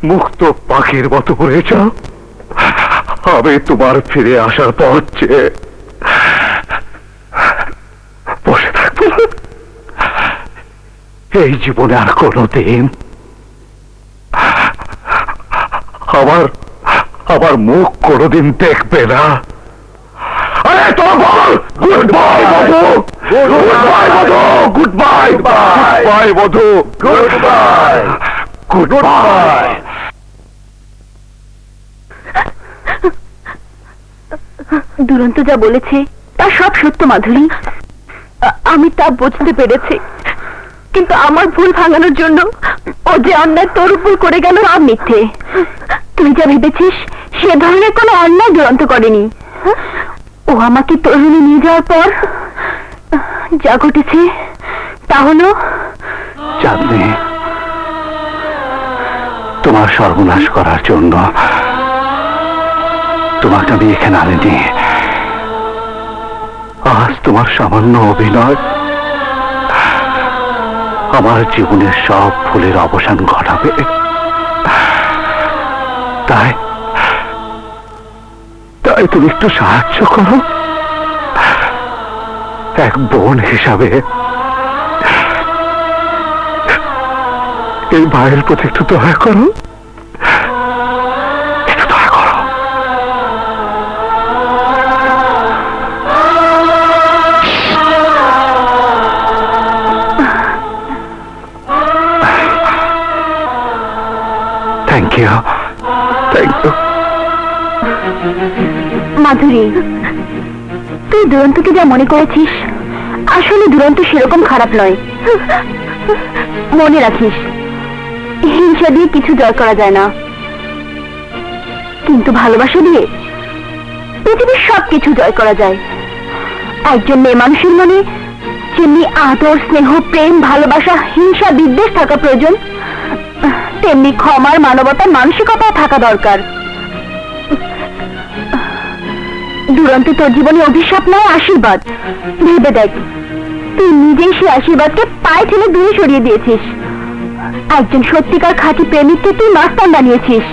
[SPEAKER 3] মুক্ত পাখির মতো হয়েছ। আমি তোমার ফিরে আসার পর চেয়ে বসে থাকবো না। এই জীবনে আর কোনদিন আমার মুখ কোনদিন দেখবে না। আরে তো বল গুড বাই বধু, গুড বাই বধু, গুড বাই, বাই বধু, গুড বাই, গুড বাই।
[SPEAKER 2] দুরন্ত যা বলেছে তা সব সত্য মাধুরী, আমি তা বুঝতে পেরেছি, কিন্তু আমার ভুল ভাঙানোর জন্য ও যে অন্যায় তোর উপর করে গেল আর মিথ্যে। তুই যা ভেবেছিস সে ধরনের কোনো অন্যায় দুরন্ত করেনি। ও আমাকে তরুণী নিয়ে যাওয়ার পর যা ঘটেছে তা হলো
[SPEAKER 3] চাঁদনি তোমার সর্বনাশ করার জন্য তোমাকে আমি এখানে আনিনি। আজ তোমার সামান্য অভিনয় আমার জীবনের সব ভুলের অবসান ঘটাবে। তাই তাই তুমি একটু সাহায্য করো,
[SPEAKER 1] এক বোন হিসাবে এই ভাইয়ের প্রতি একটু দয়া করো, একটু দয়া করো। Thank you, thank you.
[SPEAKER 2] Madhuri, তুই দুরন্তকে যা মনে করেছিস, আসলে দুরন্ত সেরকম খারাপ নয়। মনে রাখিস, হিংসা দিয়ে কিছু জয় করা যায় না, কিন্তু ভালোবাসা দিয়ে পৃথিবীর সব কিছু জয় করা যায়। একজন মেয়ে মানুষের মনে যেমনি আদর, স্নেহ, প্রেম, ভালোবাসা, হিংসা, বিদ্বেষ থাকা প্রয়োজন, তেমনি ক্ষমার, মানবতার মানসিকতাও থাকা দরকার। দুরন্ত তোর জীবনে অভিশাপ নয়, আশীর্বাদ। ভেবে দেখ, তুই নিজেই সেই আশীর্বাদকে পায়ে ঠেলে দূরে সরিয়ে দিয়েছিস। একজন সত্যিকার খাঁটি প্রেমিককে তুই মাস্তান বানিয়েছিস।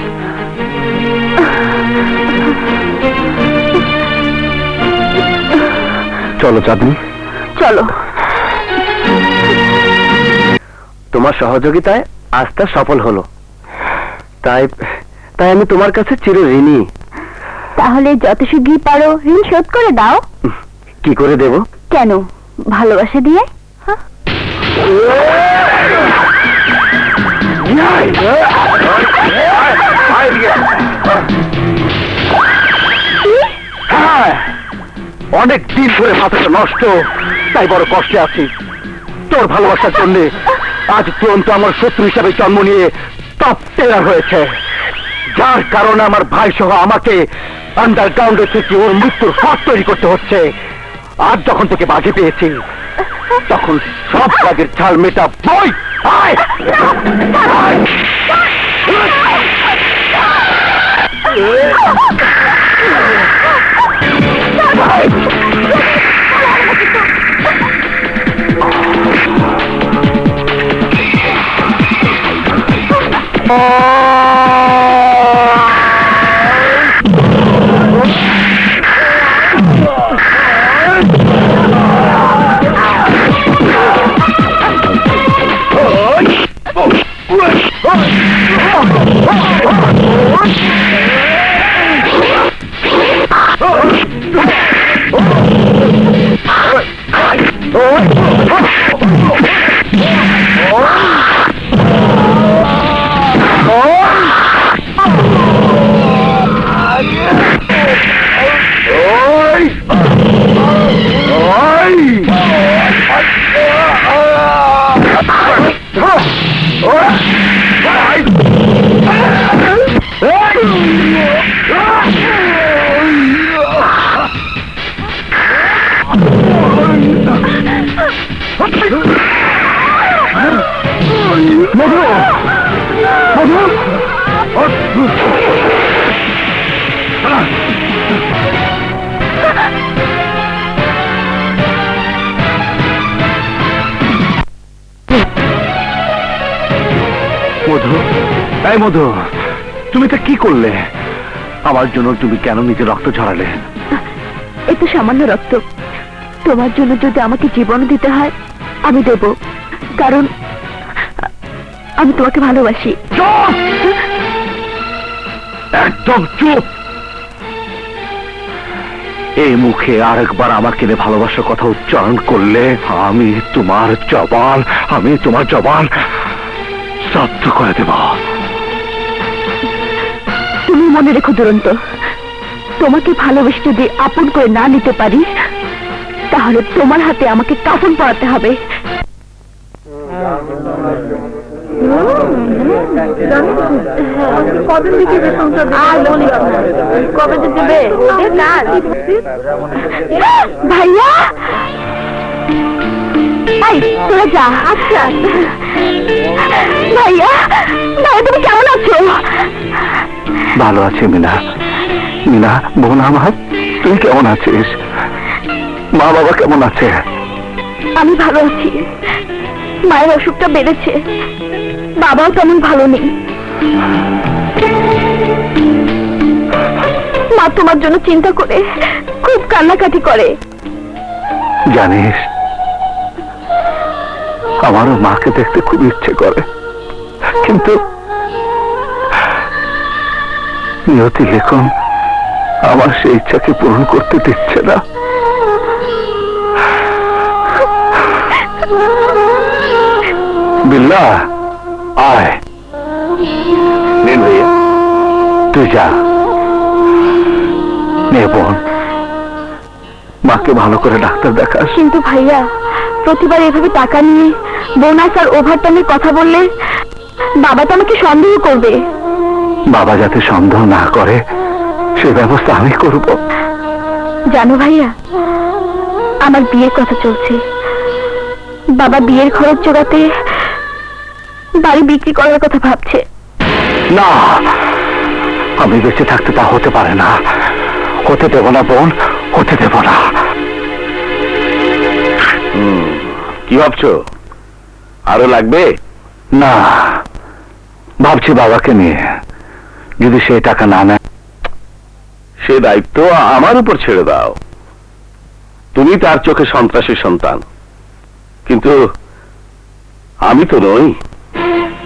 [SPEAKER 1] চলো চাঁদনি,
[SPEAKER 2] চলো।
[SPEAKER 3] তোমার সহযোগিতায় আস্থা সফল হলো, তাই তাই আমি তোমার কাছে চির ঋণী।
[SPEAKER 2] তাহলে যত শীঘ্রই পারো ঋণ শোধ করে দাও।
[SPEAKER 3] কি করে দেব?
[SPEAKER 2] কেন, ভালোবাসা দিয়ে?
[SPEAKER 1] অনেক দিন ধরে মাথাটা নষ্ট, তাই বড় কষ্টে আছি। তোর ভালোবাসার জন্য আজ তুরন্ত আমার শত্রু হিসাবে জন্ম নিয়ে টপ টেলার হয়েছে, যার কারণে আমার ভাই সহ আমাকে আন্ডারগ্রাউন্ডে থেকে ওর মৃত্যুর ফাঁদ তৈরি করতে হচ্ছে। আজ যখন তোকে বাজে পেয়েছি, তখন সব কাজের ছাল মেটা বই। আয়! আয়! মধু, এই মধু, তুমি এটা কি করলে? আমার জন্য তুমি কেন নিজে রক্ত ঝরালে?
[SPEAKER 2] এ তো সামান্য রক্ত, তোমার জন্য যদি আমাকে জীবন দিতে হয় আমি দেব, কারণ আমি তোমাকে ভালোবাসি।
[SPEAKER 1] চুপ! একদম চুপ! এই মুখে আরেকবার আমাকে নিয়ে ভালোবাসার কথা উচ্চারণ করলে আমি তোমার জবান শ্রাদ্ধ করে দেব।
[SPEAKER 2] তুমি মনে রেখো দুরন্ত, তোমাকে ভালোবেসে যদি আপন করে না নিতে পারি, তাহলে তোমার হাতে আমাকে কাফন পরাতে হবে। কবে থেকে বেতন দেবে? কবে দেবে? ভাইয়া, তোরা যা। আচ্ছা ভাইয়া, ভাইয়া তুমি কেমন আছো?
[SPEAKER 1] ভালো আছি মিনা। মিনা বোন আমার, তুই কেমন আছিস? মা বাবা কেমন আছে?
[SPEAKER 2] আমি ভালো আছি। মায়ের অসুখটা বেড়েছে, বাবাও তেমন ভালো নেই। মা তোমার জন্য চিন্তা করে খুব কান্নাকাটি করে।
[SPEAKER 1] জানিস, আমারও মাকে দেখতে খুব ইচ্ছে করে, কিন্তু নিয়তি লেখন আমার সেই ইচ্ছাকে পূরণ করতে দিচ্ছে না। বিল্লা, আয়।
[SPEAKER 3] নিন ভাইয়া।
[SPEAKER 1] তুই যা, নে বোন, মাকে ভালো করে ডাক্তার দেখাস।
[SPEAKER 2] কিন্তু ভাইয়া, প্রতিবার এভাবে টাকা নিয়ে বোনাস আর ওভারটাইমের কথা বললে বাবা তো আমাকে সন্দেহ করবে।
[SPEAKER 1] বাবা যাতে সন্দেহ না করে সে ব্যবস্থা আমি করব।
[SPEAKER 2] জানো ভাইয়া, আমার বিয়ের কথা চলছে। বাবা বিয়ের খরচ জোগাতে বাড়ি বিক্রি করার কথা ভাবছে।
[SPEAKER 1] না, আমি বেঁচে থাকতে তা হতে পারে না। হতে দেব না বোন, হতে দেব না।
[SPEAKER 3] কি ভাবছো, আরো লাগবে?
[SPEAKER 1] না, ভাবছি বাবাকে নিয়ে যদি সেই টাকা না নেয়।
[SPEAKER 3] সে দায়িত্ব আমার উপর ছেড়ে দাও। তুমি তার চোখে সন্ত্রাসী সন্তান, কিন্তু আমি তো নই।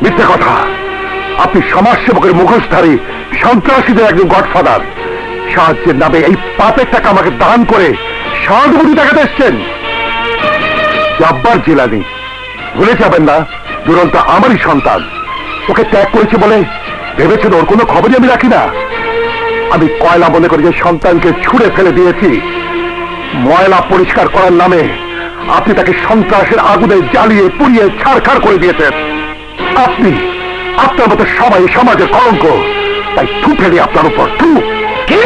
[SPEAKER 1] মিথ্যে কথা। আপনি সমাজসেবকের মুখোশধারী সন্ত্রাসীদের একজন গডফাদার। সাহায্যের নামে এই পাপের টাকা আমাকে দান করে সহানুভূতি দেখাতে এসছেন। জব্বার জিলানি, ভুলে যাবেন না দুরন্ত আমারই সন্তান। ওকে ত্যাগ করেছে বলে ভেবেছেন ওর কোনো খবরই আমি রাখি না? আমি কয়লা মনে করে যে সন্তানকে ছুঁড়ে ফেলে দিয়েছি, ময়লা পরিষ্কার করার নামে আপনি তাকে সন্ত্রাসের আগুনে জ্বালিয়ে পুড়িয়ে ছাড়খাড় করে দিয়েছেন। আপনি, আপনার মতো সবাই সমাজের কলঙ্ক, তাই থু ফেলে আপনার উপর থু।
[SPEAKER 3] কি?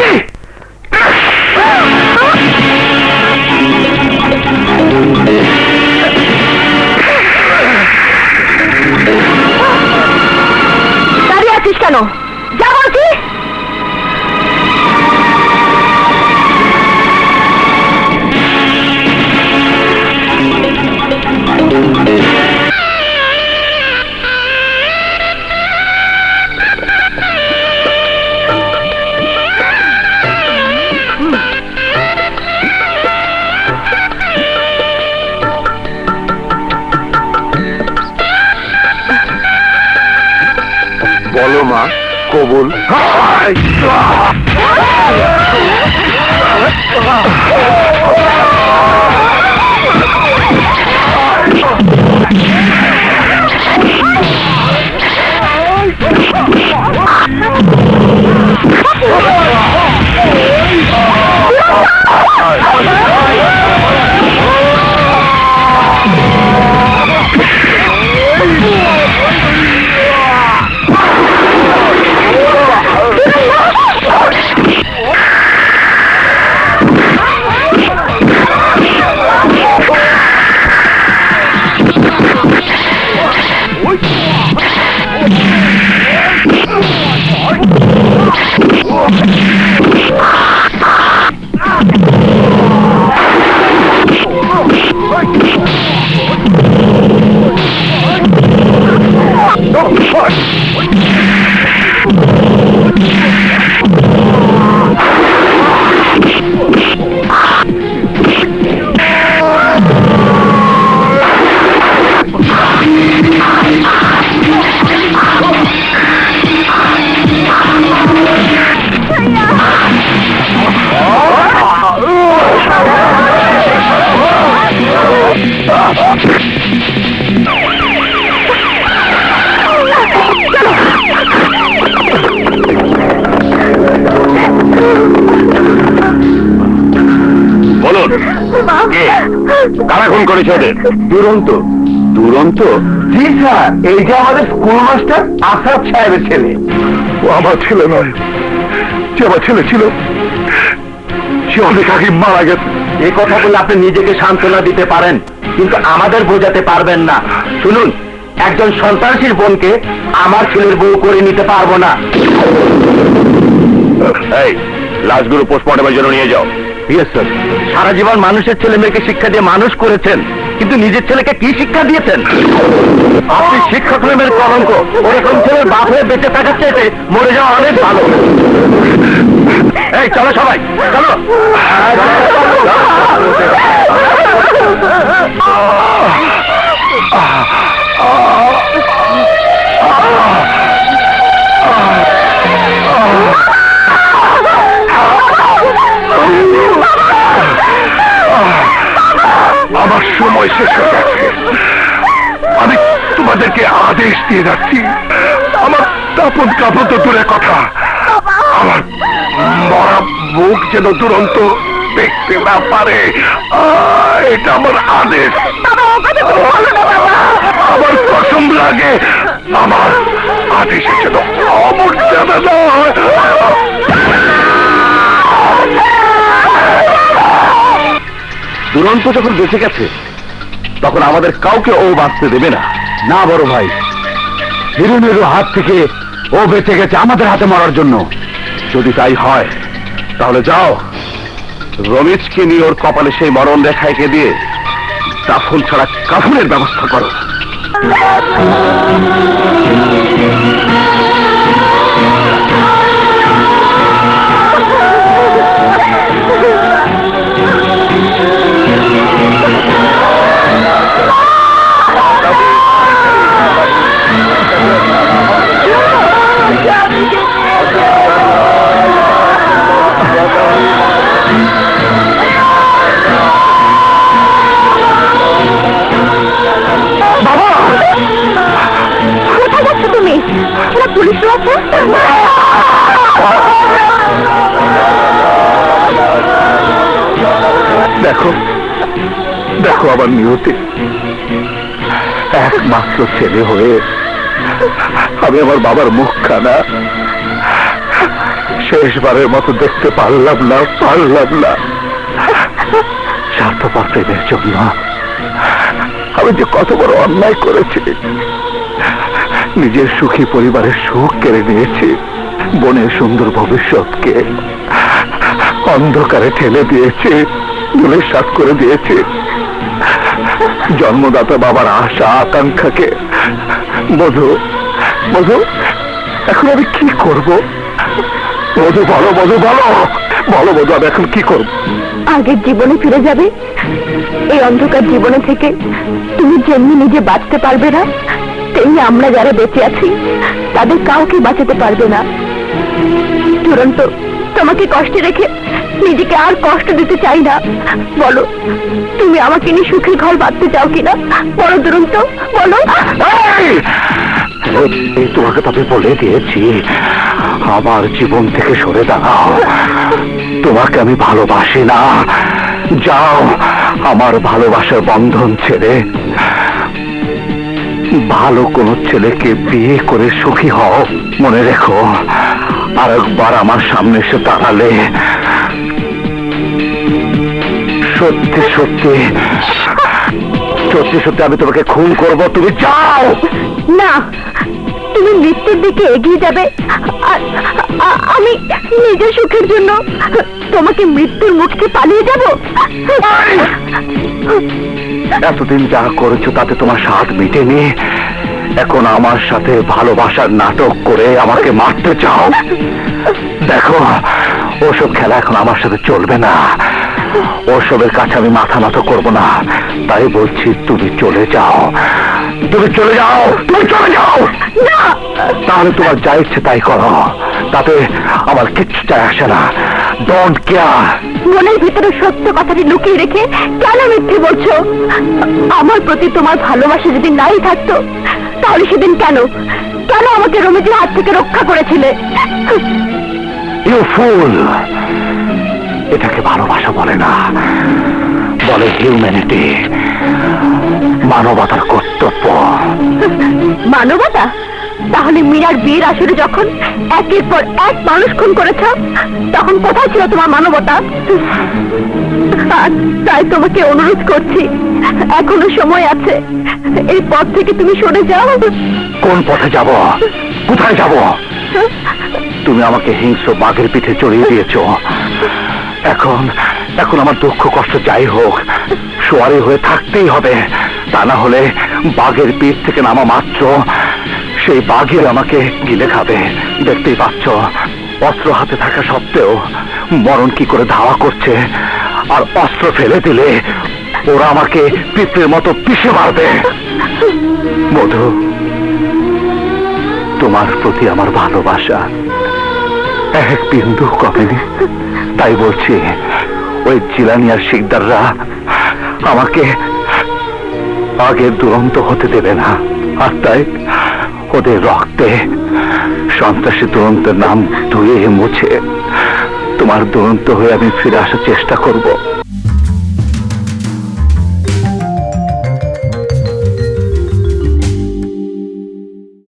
[SPEAKER 2] দাঁড়িয়ে আছিস কেন? যা বলছি।
[SPEAKER 1] বলো মা, কবুল।
[SPEAKER 3] কারা খুন করেছে ওদের?
[SPEAKER 1] দুরন্ত।
[SPEAKER 3] দুরন্ত?
[SPEAKER 1] জি স্যার, এই যে আমাদের স্কুল মাস্টার আসাদ সাহেবের ছেলে। ও আমার ছেলে নয়, যে আমার ছেলে ছিল সে অনেক আগে মারা গেছে।
[SPEAKER 3] এই কথা বলে আপনি নিজেকে সান্ত্বনা দিতে পারেন, কিন্তু আমাদের বোঝাতে পারবেন না। শুনুন, একজন সন্ত্রাসীর বোনকে আমার ছেলের বউ করে নিতে পারবো না। এই লাশগুলো পোস্টমর্টমের জন্য নিয়ে যাও।
[SPEAKER 1] Yes sir.
[SPEAKER 3] সারা জীবন মানুষের ছেলে মেয়েকে শিক্ষা দিয়ে মানুষ করেছেন, কিন্তু নিজের ছেলেকে কি শিক্ষা দিয়েছেন? আপনি শিক্ষক প্রেমের কলঙ্ক। ওরকম ছেলের বাপ হয়ে বেঁচে থাকার চাইতে মরে যাওয়া অনেক ভালো। এই চলো সবাই, চলো।
[SPEAKER 1] আমার সময় শেষ হয়ে গেছে। আমি তোমাদেরকে আদেশ দিয়ে যাচ্ছি, আমার দাপন কাপড় তো দূরের কথা, আমার মরা মুখ যেন দুরন্ত দেখতে না পারে, এটা আমার আদেশ। আমার কসম লাগে, আমার আদেশের যেন অমর্যাদা না হয়।
[SPEAKER 3] দুরন্ত যখন বেঁচে গেছে তখন আমাদের কাউকে ও বাঁচতে দেবে না। না বড় ভাই, হিরুনের হাত থেকে ও বেঁচে গেছে আমাদের হাতে মরার জন্য। যদি তাই হয় তাহলে যাও, রমেশকে নিয়ে ওর কপালে সেই মরণ রেখা এঁকে দিয়ে দাফন ছাড়া কাফনের ব্যবস্থা করো।
[SPEAKER 2] কোথায় যাচ্ছ তুমি? এরা পুলিশ রয়েছে।
[SPEAKER 1] দেখো দেখো আমার নিয়তি, একমাত্র ছেলে হয়ে আমি আমার বাবার মুখখানা শেষবারের মতো দেখতে পারলাম না। স্বার্থপর প্রেমের জন্য আমি যে কত বড় অন্যায় করেছি। নিজের সুখী পরিবারের সুখ কেড়ে নিয়েছি, বোনের সুন্দর ভবিষ্যৎকে অন্ধকারে ঠেলে দিয়েছে, ধুলির সাত করে দিয়েছে। জন্মদাতা বাবার আশা আকাঙ্ক্ষাকে মধু মধু এখন আমি কি করব? মধু বলো, মধু বলো, বলো মধু, আমি এখন কি করব?
[SPEAKER 2] আগের জীবনে ফিরে যাবে। এই অন্ধকার জীবনে থেকে তুমি যেমনি নিজে বাঁচতে পারবে না, তেমনি আমরা যারা বেঁচে আছি তাদের কাউকে বাঁচাতে পারবে না। দুরন্ত, তোমাকে কষ্টে রেখে নিজেকে আর কষ্ট দিতে চাই না। বলো, তুমি আমাকে নিয়ে সুখের ঘর বাঁধতে চাও কিনা? বলো দুরন্ত, বলো।
[SPEAKER 1] এই তোমাকে তবে বলে দিয়েছি, আমার জীবন থেকে সরে দাঁড়াও। তোমাকে আমি ভালোবাসি না। যাও, আমার ভালোবাসার বন্ধন ছেড়ে ভালো কোনো ছেলেকে বিয়ে করে সুখী হও। মনে রেখো, আরেকবার আমার সামনে এসে দাঁড়ালে সত্যি সত্যি আমি তোমাকে খুন করব। তুমি যাও
[SPEAKER 2] না, তুমি মৃত্যুর দিকে এগিয়ে যাবে আর আমি নিজের সুখের জন্য তোমাকে মৃত্যুর মুখ থেকে পালিয়ে যাব।
[SPEAKER 1] এতদিন যা করেছো তাতে তোমার স্বাদ মিটেনি, এখন আমার সাথে ভালোবাসার নাটক করে আমাকে মারতে চাও। দেখো, ওসব খেলা এখন আমার সাথে চলবে না। ওসবের কাছে আমি মাথা নত করব না। তাই বলছি, তুমি চলে যাও, তুমি চলে যাও, তুমি চলে যাও।
[SPEAKER 2] না,
[SPEAKER 1] তাহলে তোমার যা ইচ্ছে তাই করো, তাতে আমার কিচ্ছু যায় আসে না। Don't care.
[SPEAKER 2] মনের ভিতরে সত্য কথাটি লুকিয়ে রেখে কেন মিথ্যে বলছো? আমার প্রতি তোমার ভালোবাসা যদি নাই থাকতো তাহলে সেদিন কেন আমাকে রমেশের হাত থেকে রক্ষা করেছিলে?
[SPEAKER 1] ইউ ফুল! এটাকে ভালোবাসা বলে না, বলে হিউম্যানিটি, মানবতার কর্তব্য।
[SPEAKER 2] মানবতা? তাহলে মীরার বিয়ের আসরে যখন একের পর এক মানুষ খুন করেছ, তখন কোথায় ছিল তোমার মানবতা? আর তাই তোমাকে অনুরোধ করছি, এখনো সময় আছে, এই পথ থেকে তুমি সরে যাও।
[SPEAKER 1] কোন পথে যাব? কোথায় যাব? তুমি আমাকে হিংস্র বাঘের পিঠে চড়িয়ে দিয়েছ। এখন আমার দুঃখ কষ্ট যাই হোক, সোয়ারি হয়ে থাকতেই হবে। তা না হলে বাঘের পিঠ থেকে নামা মাত্র সেই বাঘের আমাকে গিলে খাবে। দেখতেই পাচ্ছ, অস্ত্র হাতে থাকা সত্ত্বেও মরণ কি করে ধাওয়া করছে। আর অস্ত্র ফেলে দিলে ওরা আমাকে পিঁপড়ের মতো পিষে মারবে। মধু, তোমার প্রতি আমার ভালোবাসা এক বিন্দু কমেনি। তাই বলছি, ওই জিলানি আর শিকদাররা আমাকে আগে দুরন্ত হতে দেবে না। আর তাই ওদের রক্তে সন্ত্রাসী দুরন্তের নাম ধুয়ে মুছে তোমার দুরন্ত হয়ে আমি ফিরে আসার চেষ্টা করব।